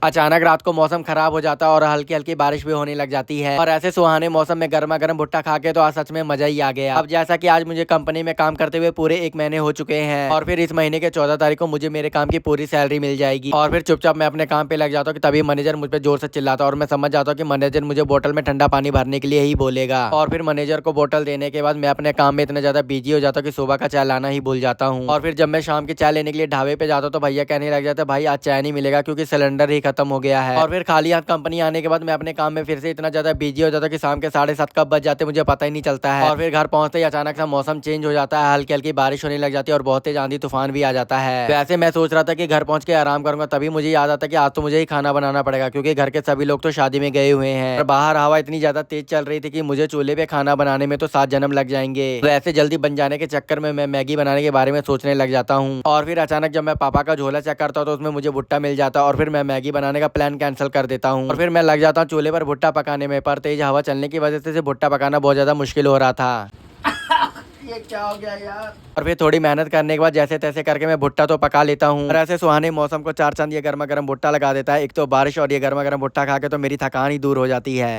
अचानक रात को मौसम खराब हो जाता है और हल्की हल्की बारिश भी होने लग जाती है और ऐसे सुहाने मौसम में गर्मा गर्म भुट्टा खा के तो आज सच में मजा ही आ गया। अब जैसा कि आज मुझे कंपनी में काम करते हुए पूरे 1 महीने हो चुके हैं और फिर इस महीने के 14 तारीख को मुझे मेरे काम की पूरी सैलरी मिल जाएगी और फिर चुपचाप मैं अपने काम पे लग जाता हूँ कि तभी मैनेजर मुझ पर जोर से चिल्लाता है और मैं समझ जाता हूँ कि मैनेजर मुझे बोतल में ठंडा पानी भरने के लिए ही बोलेगा और फिर मैनेजर को बोतल देने के बाद मैं अपने काम में इतना ज्यादा बिजी हो जाता हूँ कि सुबह का चाय लाना ही भूल जाता हूँ और फिर जब मैं शाम की चाय लेने के लिए ढाबे पे जाता हूँ तो भैया कहने लग जाते हैं भाई आज चाय नहीं मिलेगा क्योंकि सिलेंडर ही खत्म हो गया है और फिर खाली हाथ कंपनी आने के बाद मैं अपने काम में फिर से इतना ज्यादा बिजी हो जाता हूँ कि शाम के 7:30 कब बज जाते मुझे पता ही नहीं चलता है और फिर घर पहुंचते ही अचानक से मौसम चेंज हो जाता है, हल्की हल्की बारिश होने लग जाती है और बहुत तेज आंधी तूफान भी आ जाता है। वैसे मैं सोच रहा था कि घर पहुंच के आराम करूंगा, तभी मुझे याद आता कि आज तो मुझे ही खाना बनाना पड़ेगा क्योंकि घर के सभी लोग तो शादी में गए हुए हैं और बाहर हवा इतनी ज्यादा तेज चल रही थी कि मुझे चूल्हे पे खाना बनाने में तो 7 जन्म लग जाएंगे। तो ऐसे जल्दी बन जाने के चक्कर में मैं मैगी बनाने के बारे में सोचने लग जाता हूँ और फिर अचानक जब मैं पापा का झोला चेक करता हूँ तो उसमें मुझे भुट्टा मिल जाता है और फिर मैं मैगी बनाने का प्लान कैंसिल कर देता हूँ और फिर मैं लग जाता हूँ चूल्हे पर भुट्टा पकाने में, पर तेज हवा चलने की वजह से भुट्टा पकाना बहुत ज्यादा मुश्किल हो रहा था। ये क्या हो गया यार। और फिर थोड़ी मेहनत करने के बाद जैसे तैसे करके मैं भुट्टा तो पका लेता हूँ और ऐसे सुहाने मौसम को चार चांद ये गर्मा गर्म भुट्टा लगा देता है। एक तो बारिश और ये गर्मा गर्म भुट्टा खा के तो मेरी थकान ही दूर हो जाती है।